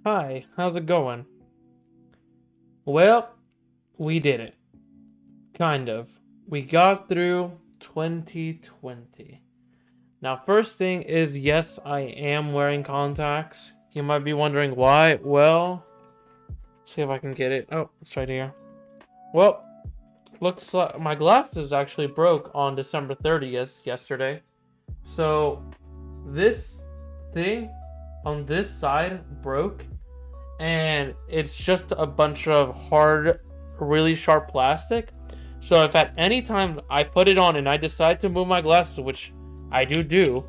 Hi, how's it going? Well, we did it. Kind of. We got through 2020. Now, first thing is, yes, I am wearing contacts. You might be wondering why. Well, let's see if I can get it. Oh, it's right here. Well, looks like my glasses actually broke on December 30th, yesterday. So, this thing on this side broke, and it's just a bunch of hard, really sharp plastic. So if at any time I put it on and I decide to move my glasses, which I do,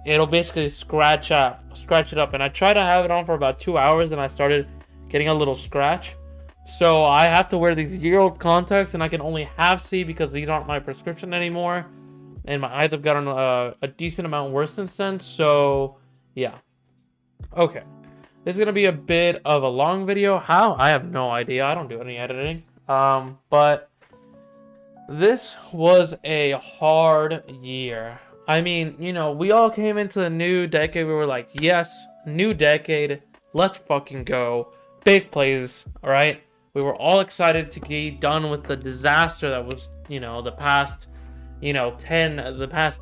it'll basically scratch it up. And I tried to have it on for about 2 hours, and I started getting a little scratch. So I have to wear these year-old contacts, and I can only half see because these aren't my prescription anymore. And my eyes have gotten a decent amount worse since then. So yeah, okay. This is gonna be a bit of a long video. How? I have no idea. I don't do any editing. But this was a hard year. I mean, we all came into the new decade. We were like, yes, new decade. Let's fucking go. Big plays, all right? We were all excited to get done with the disaster that was, the past,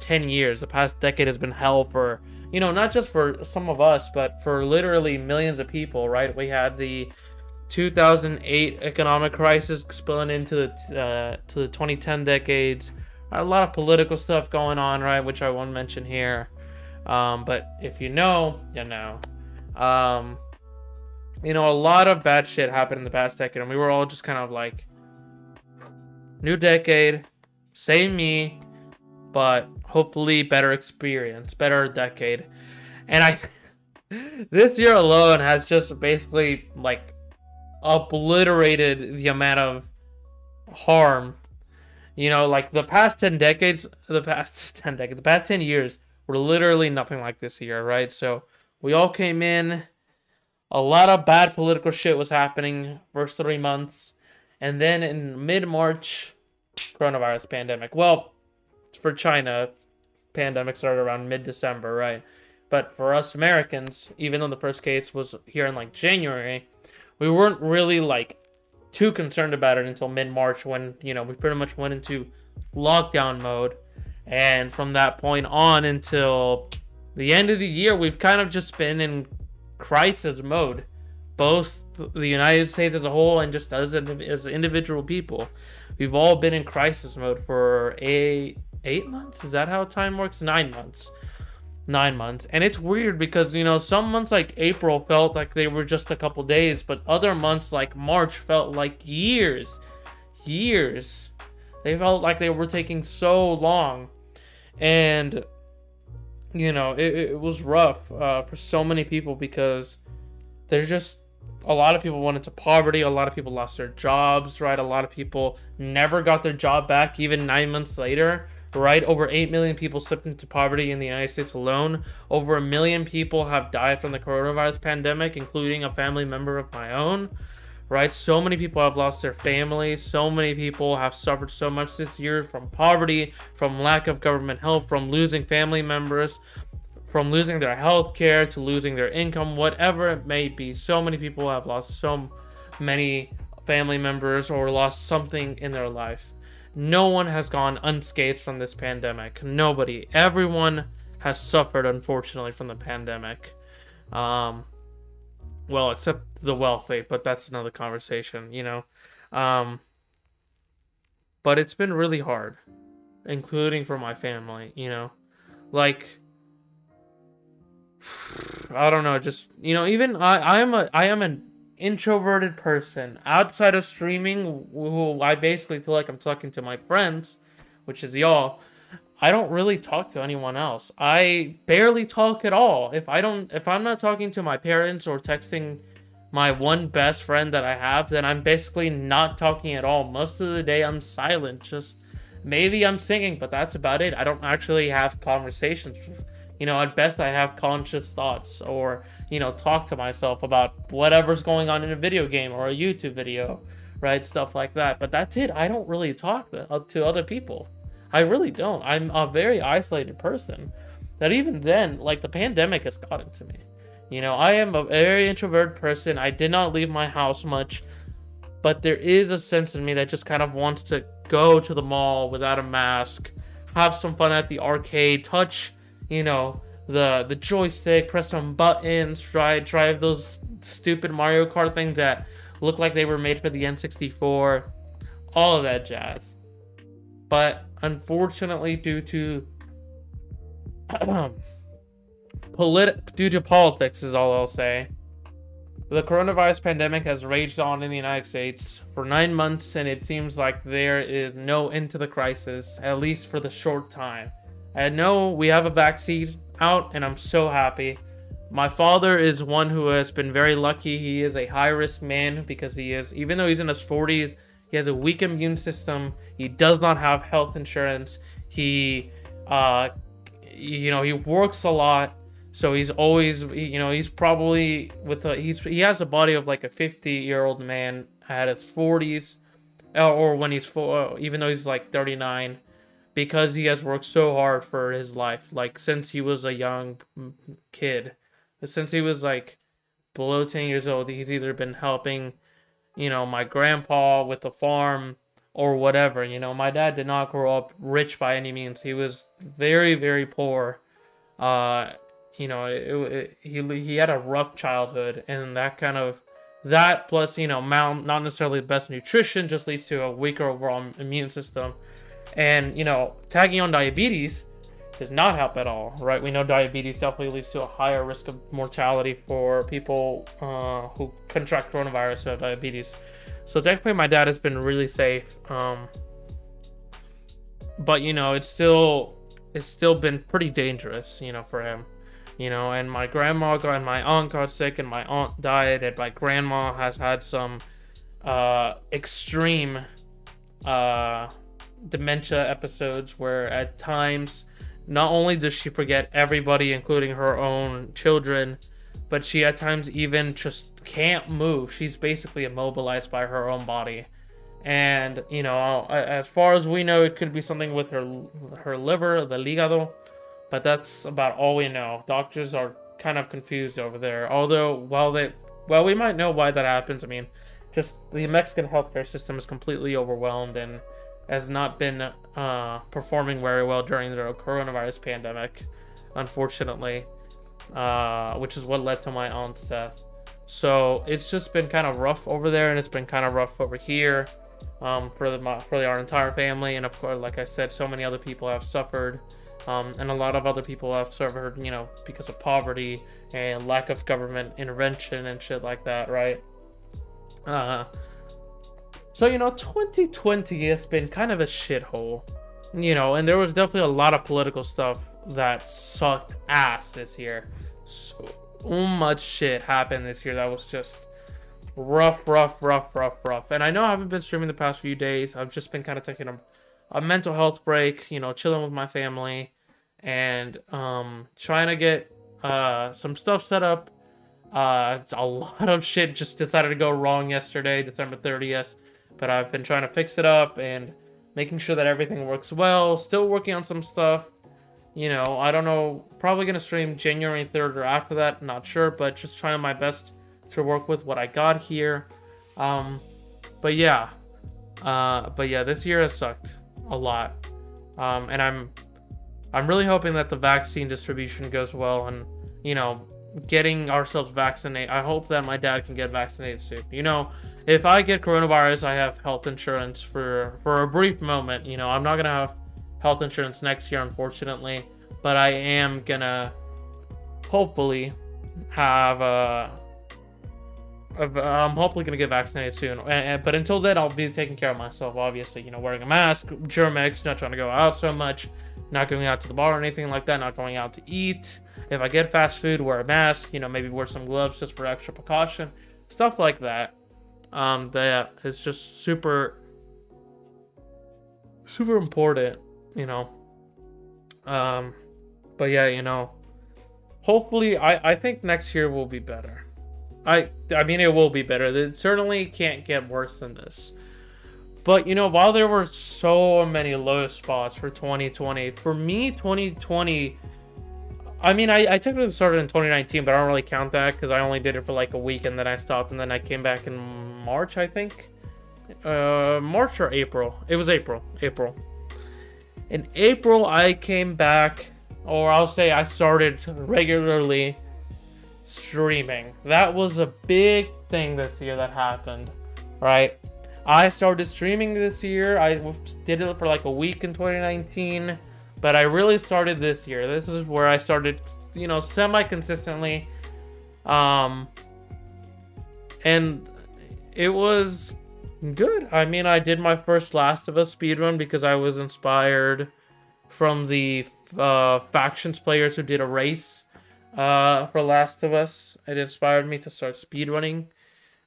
10 years. The past decade has been hell for, not just for some of us, but for literally millions of people, right? We had the 2008 economic crisis spilling into the 2010 decades. A lot of political stuff going on, right? Which I won't mention here. But if you know, you know. A lot of bad shit happened in the past decade, and we were all just kind of like, new decade, same me, but hopefully better experience, better decade. And this year alone has just basically like obliterated the amount of harm. Like the past 10 years were literally nothing like this year, right? So we all came in, a lot of bad political shit was happening first 3 months, and then in mid-March, coronavirus pandemic. Well, for China, pandemic started around mid-December, right? But for us Americans, even though the first case was here in like January, we weren't really like too concerned about it until mid-March, when we pretty much went into lockdown mode. And from that point on until the end of the year, we've kind of just been in crisis mode, both the United States as a whole and just as individual people. We've all been in crisis mode for 8 months. Is that how time works? 9 months. 9 months. And it's weird because some months like April felt like they were just a couple days, but other months like March felt like years. They felt like they were taking so long. And it was rough for so many people, because there's just a lot of people went into poverty. A lot of people lost their jobs, right? A lot of people never got their job back even 9 months later, right? Over 8 million people slipped into poverty in the United States alone. Over 1 million people have died from the coronavirus pandemic, including a family member of my own, right? So many people have lost their families. So many people have suffered so much this year from poverty, from lack of government help, from losing family members, from losing their health care to losing their income, whatever it may be. So many people have lost so many family members or lost something in their life. No one has gone unscathed from this pandemic. Nobody. Everyone has suffered, unfortunately, from the pandemic. Well, except the wealthy, but that's another conversation, But it's been really hard, including for my family, Like, I don't know, just, even I am an introverted person. Outside of streaming, who I basically feel like I'm talking to my friends, which is y'all. I don't really talk to anyone else. I barely talk at all. If I'm not talking to my parents or texting my one best friend that I have, then I'm basically not talking at all. Most of the day I'm silent. Just maybe I'm singing, but that's about it. I don't actually have conversations. At best I have conscious thoughts, or talk to myself about whatever's going on in a video game or a YouTube video, right? Stuff like that. But that's it. I don't really talk to other people. I really don't. I'm a very isolated person. That even then, like, the pandemic has gotten to me. You know, I am a very introverted person. I did not leave my house much, but there is a sense in me that just kind of wants to go to the mall without a mask, have some fun at the arcade, touch, you know, the joystick, press some buttons, drive those stupid Mario Kart things that look like they were made for the N64, all of that jazz. But unfortunately, due to politics is all I'll say. The coronavirus pandemic has raged on in the United States for 9 months, and it seems like there is no end to the crisis, at least for the short time. I know we have a vaccine out, and I'm so happy. My father is one who has been very lucky. He is a high-risk man because even though he's in his 40s, he has a weak immune system. He does not have health insurance. He works a lot. So he's always, he's probably he has a body of like a 50-year-old man at his 40s, or when he's even though he's like 39, because he has worked so hard for his life, like since he was a young kid, since he was like below 10 years old. He's either been helping, my grandpa with the farm or whatever. My dad did not grow up rich by any means. He was very, very poor. He had a rough childhood, and that plus, not necessarily the best nutrition just leads to a weaker overall immune system. And, tagging on diabetes does not help at all, right? We know diabetes definitely leads to a higher risk of mortality for people who contract coronavirus or diabetes. So technically my dad has been really safe. But, it's still been pretty dangerous, for him. And my grandma and my aunt got sick, and my aunt died, and my grandma has had some extreme dementia episodes where at times not only does she forget everybody, including her own children, but she at times even just can't move. She's basically immobilized by her own body. And, as far as we know, it could be something with her liver, the hígado. But that's about all we know. Doctors are kind of confused over there. Although, we might know why that happens. I mean, just the Mexican healthcare system is completely overwhelmed and has not been performing very well during the coronavirus pandemic, unfortunately, which is what led to my aunt's death. So it's just been kind of rough over there, and it's been kind of rough over here for our entire family. And of course, like I said, so many other people have suffered. And a lot of other people have suffered, because of poverty and lack of government intervention and shit like that, right? So, 2020 has been kind of a shithole, and there was definitely a lot of political stuff that sucked ass this year. So much shit happened this year that was just rough. And I know I haven't been streaming the past few days. I've just been kind of taking a mental health break, chilling with my family, and trying to get some stuff set up. A lot of shit just decided to go wrong yesterday, December 30th, but I've been trying to fix it up and making sure that everything works well. Still working on some stuff. I don't know, probably gonna stream January 3rd or after that, not sure, but just trying my best to work with what I got here. But yeah, this year has sucked a lot, and I'm really hoping that the vaccine distribution goes well, and getting ourselves vaccinated. I hope that my dad can get vaccinated soon. If I get coronavirus, I have health insurance for a brief moment. I'm not gonna have health insurance next year, unfortunately, but I am gonna hopefully have I'm hopefully gonna get vaccinated soon, but until then, I'll be taking care of myself. Obviously, wearing a mask, Germ-X, not trying to go out so much, not going out to the bar or anything like that, not going out to eat. If I get fast food, wear a mask. Maybe wear some gloves just for extra precaution, stuff like that. That is just super important. But yeah, hopefully, I think next year will be better. I mean, it will be better. It certainly can't get worse than this. But, while there were so many low spots for 2020, for me, 2020, I mean, I technically started in 2019, but I don't really count that because I only did it for like a week and then I stopped and then I came back in March, I think. March or April. It was April. April. In April, I came back, or I'll say I started regularly streaming. That was a big thing this year that happened, right? I started streaming this year. I did it for like a week in 2019. But I really started this year. This is where I started, you know, semi-consistently. And it was good. I mean, I did my first Last of Us speedrun because I was inspired from the Factions players who did a race for Last of Us. It inspired me to start speedrunning.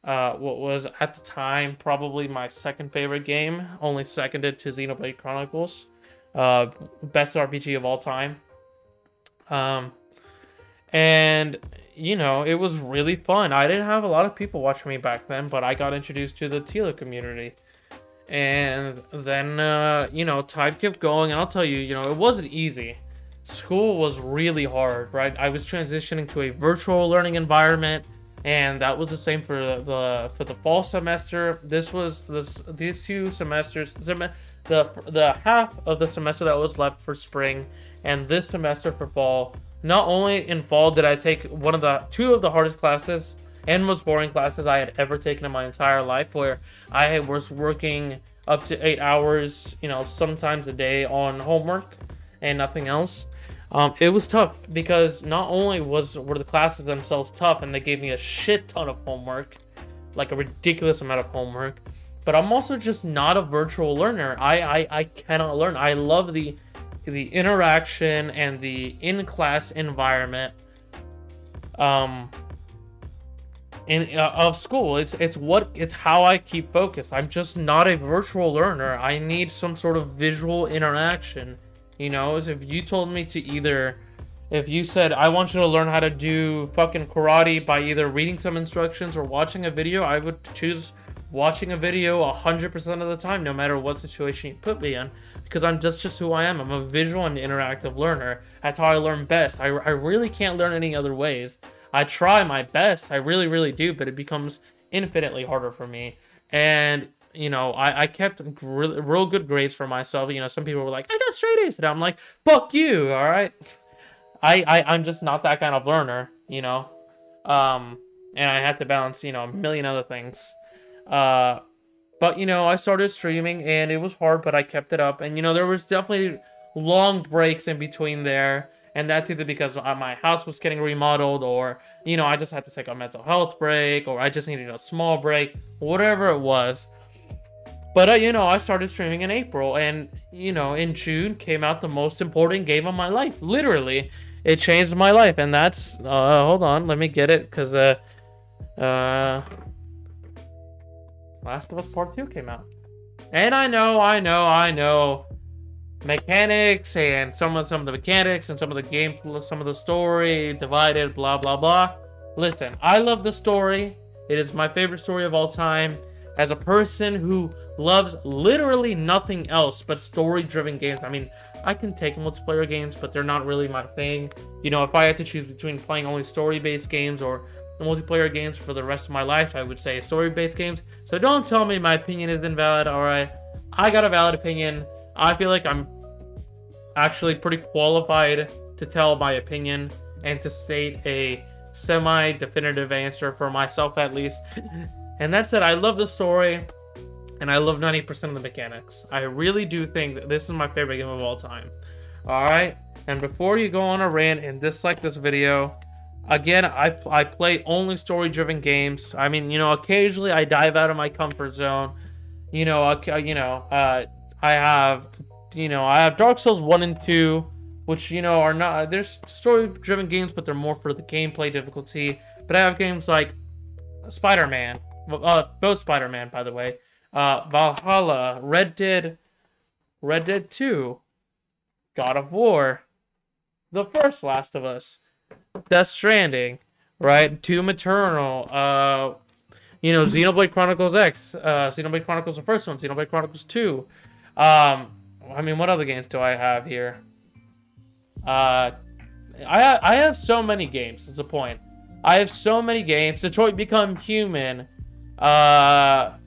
What was, at the time, probably my second favorite game. Only seconded to Xenoblade Chronicles. Best RPG of all time. And you know, it was really fun. I didn't have a lot of people watching me back then, but I got introduced to the Tila community. And then you know, time kept going, and I'll tell you, you know, it wasn't easy. School was really hard, right? I was transitioning to a virtual learning environment, and that was the same for the fall semester. These 2 semesters, the half of the semester that was left for spring and this semester for fall. Not only in fall did I take 2 of the hardest classes and most boring classes I had ever taken in my entire life, where I was working up to 8 hours, you know, sometimes a day on homework and nothing else. It was tough because not only were the classes themselves tough and they gave me a shit ton of homework, like a ridiculous amount of homework, but I'm also just not a virtual learner. I cannot learn. I love the interaction and the in-class environment of school. It's how I keep focused. I'm just not a virtual learner. I need some sort of visual interaction. You know, as if you told me to if you said, I want you to learn how to do fucking karate by either reading some instructions or watching a video, I would choose watching a video 100% of the time, no matter what situation you put me in, because I'm just who I am. I'm a visual and interactive learner. That's how I learn best. I really can't learn any other ways. I try my best, I really do, but it becomes infinitely harder for me. And you know, I kept real good grades for myself. You know, some people were like, I got straight A's, and I'm like, fuck you, all right? I'm just not that kind of learner, you know. And I had to balance, you know, a million other things. But, you know, I started streaming, and it was hard, but I kept it up. And, you know, there was definitely long breaks in between there. And that's either because my house was getting remodeled, or, you know, I just had to take a mental health break, or I just needed a small break, whatever it was. But, you know, I started streaming in April, and, you know, in June came out the most important game of my life. Literally, it changed my life, and that's, hold on, let me get it, because, Last of Us Part 2 came out. And I know, mechanics, and some of the mechanics, and some of the game, some of the story, divided, blah, blah, blah. Listen, I love the story. It is my favorite story of all time. As a person who loves literally nothing else but story-driven games. I mean, I can take multiplayer games, but they're not really my thing. You know, if I had to choose between playing only story-based games or multiplayer games for the rest of my life, I would say story-based games. So don't tell me my opinion is invalid, alright? I got a valid opinion. I feel like I'm actually pretty qualified to tell my opinion and to state a semi-definitive answer for myself, at least. And that's it. I love the story, and I love 90% of the mechanics. I really do think that this is my favorite game of all time. Alright? And before you go on a rant and dislike this video, again, I play only story-driven games. I mean, you know, occasionally I dive out of my comfort zone. I have Dark Souls 1 and 2, which, you know, are not, there's story-driven games, but they're more for the gameplay difficulty. But I have games like Spider-Man, both Spider-Man, by the way, Valhalla, Red Dead 2, God of War, the first Last of Us, Death Stranding, right? Doom Eternal, Xenoblade Chronicles X, Xenoblade Chronicles the first one, Xenoblade Chronicles 2. I mean, what other games do I have here? I have so many games. That's the point. I have so many games. Detroit Become Human. I'm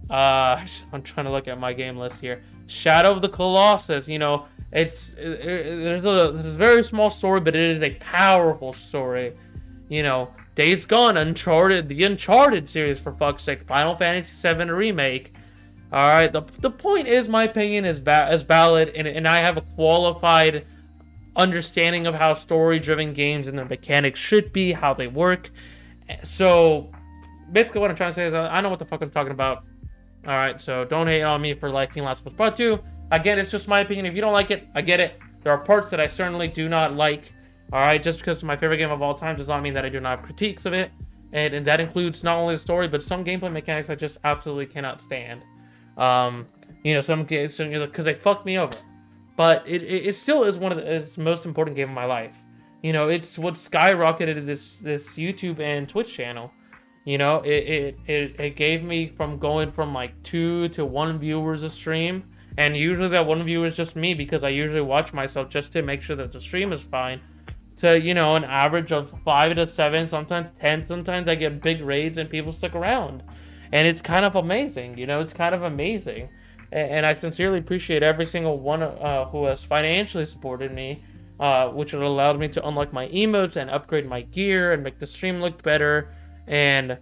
trying to look at my game list here. Shadow of the Colossus. You know, there's a very small story, but it is a powerful story. You know, Days Gone, Uncharted, the Uncharted series, for fuck's sake, Final Fantasy VII Remake. All right, the point is, my opinion is valid, and I have a qualified understanding of how story-driven games and their mechanics should be, how they work. So basically what I'm trying to say is I know what the fuck I'm talking about. All right, so don't hate on me for liking Last of Us Part 2. Again, it's just my opinion. If you don't like it, I get it. There are parts that I certainly do not like. All right, just because it's my favorite game of all time does not mean that I do not have critiques of it. And that includes not only the story, but some gameplay mechanics I just absolutely cannot stand. You know, some games, because they fucked me over. But it still is one of its most important game of my life. You know, it's what skyrocketed this YouTube and Twitch channel. You know, it gave me from going from like 2 to 1 viewers a stream. And usually that 1 viewer is just me, because I usually watch myself just to make sure that the stream is fine. To, you know, an average of 5 to 7, sometimes 10. Sometimes I get big raids and people stick around. And it's kind of amazing, you know, it's kind of amazing. And I sincerely appreciate every single one who has financially supported me, which has allowed me to unlock my emotes and upgrade my gear and make the stream look better, and,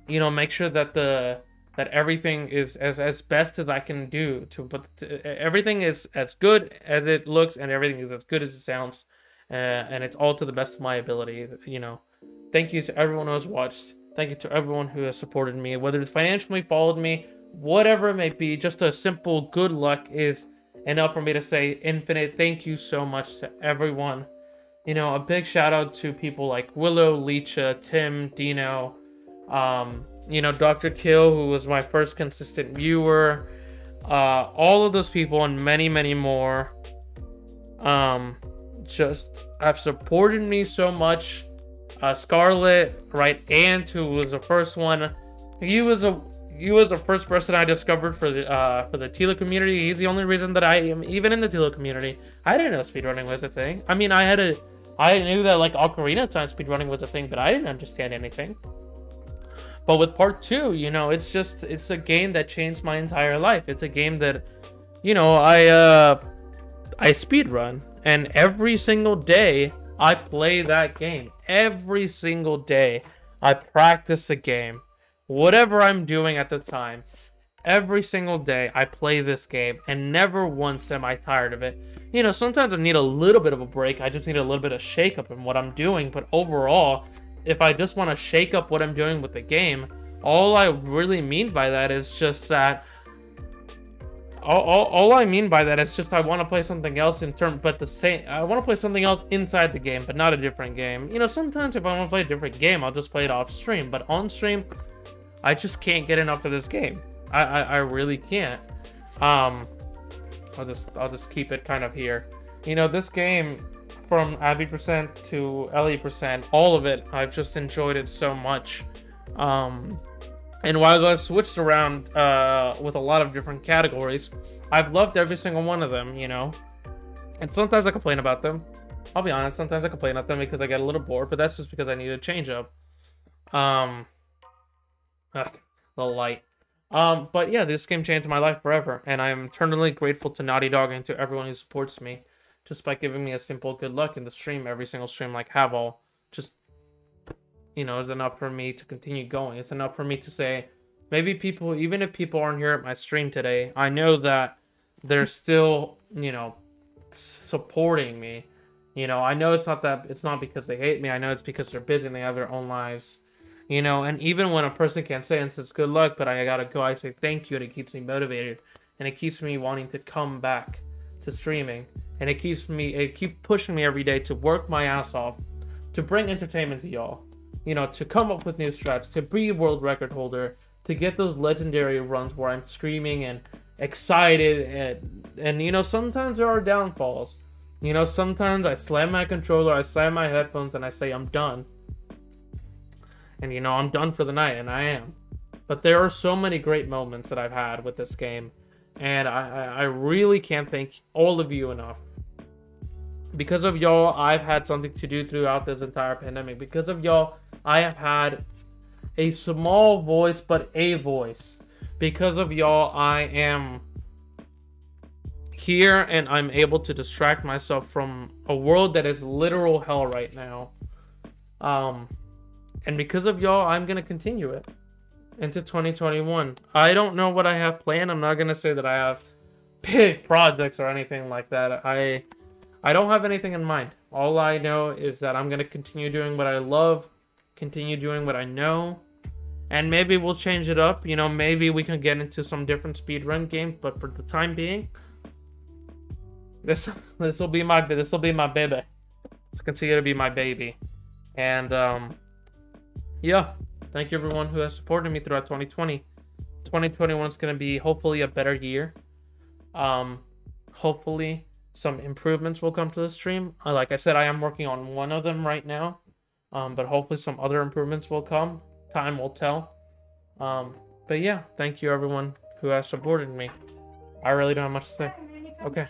you know, make sure that that everything is as best as I can do everything is as good as it looks, and everything is as good as it sounds, and it's all to the best of my ability. You know, thank you to everyone who has watched. Thank you to everyone who has supported me, whether it's financially followed me, whatever it may be. Just a simple good luck is enough for me to say infinite thank you so much to everyone. You know, a big shout out to people like Willow, Leecha, Tim, Dino, you know, Dr. Kill, who was my first consistent viewer, all of those people and many, many more, just have supported me so much. Scarlet, right, Ant, who was the first one, he was the first person I discovered for the Tila community. He's the only reason that I am even in the Tila community. I didn't know speedrunning was a thing. I mean, I knew that like Ocarina Time speedrunning was a thing, but I didn't understand anything. But with Part 2, you know, it's a game that changed my entire life. It's a game that, you know, I speedrun, and every single day I play that game. Every single day I practice the game. Whatever I'm doing at the time, every single day I play this game, and never once am I tired of it. You know, sometimes I need a little bit of a break. I just need a little bit of shake up in what I'm doing. But overall, if I just want to shake up what I'm doing with the game, all I really mean by that is just that all I mean by that is just I want to play something else I want to play something else inside the game, but not a different game. You know, sometimes if I want to play a different game, I'll just play it off stream, but on stream, I just can't get enough of this game. I really can't. I'll just keep it kind of here. You know, this game, from Abby% to Ellie%, all of it, I've just enjoyed it so much. And while I've switched around with a lot of different categories, I've loved every single one of them, you know? And sometimes I complain about them. I'll be honest, sometimes I complain about them because I get a little bored, but that's just because I need a change up. The light. But yeah, this game changed my life forever, and I'm eternally grateful to Naughty Dog and to everyone who supports me, just by giving me a simple good luck in the stream. Every single stream, like Havol, just, you know, is enough for me to continue going. It's enough for me to say, maybe people, even if people aren't here at my stream today, I know that they're still, you know, supporting me. You know, I know it's not because they hate me. I know it's because they're busy and they have their own lives. You know, and even when a person can't say and says good luck, but I gotta go, I say thank you, and it keeps me motivated, and it keeps me wanting to come back to streaming, and it keeps pushing me every day to work my ass off, to bring entertainment to y'all, you know, to come up with new strats, to be a world record holder, to get those legendary runs where I'm screaming and excited, and you know, sometimes there are downfalls. You know, sometimes I slam my controller, I slam my headphones, and I say I'm done. And, you know, I'm done for the night, and I am. But there are so many great moments that I've had with this game. And I really can't thank all of you enough Because of y'all, I've had something to do throughout this entire pandemic. Because of y'all, I have had a small voice, but a voice. Because of y'all, I am here and I'm able to distract myself from a world that is literal hell right now. And because of y'all, I'm going to continue it into 2021. I don't know what I have planned. I'm not going to say that I have big projects or anything like that. I don't have anything in mind. All I know is that I'm going to continue doing what I love, continue doing what I know, and maybe we'll change it up. You know, maybe we can get into some different speedrun games, but for the time being, this will be my baby. It's continue to be my baby. And yeah, thank you everyone who has supported me throughout 2020. 2021 is going to be hopefully a better year. Hopefully some improvements will come to the stream. Like I said, I am working on one of them right now. But hopefully some other improvements will come. Time will tell. But yeah, thank you everyone who has supported me. I really don't have much to say. Okay.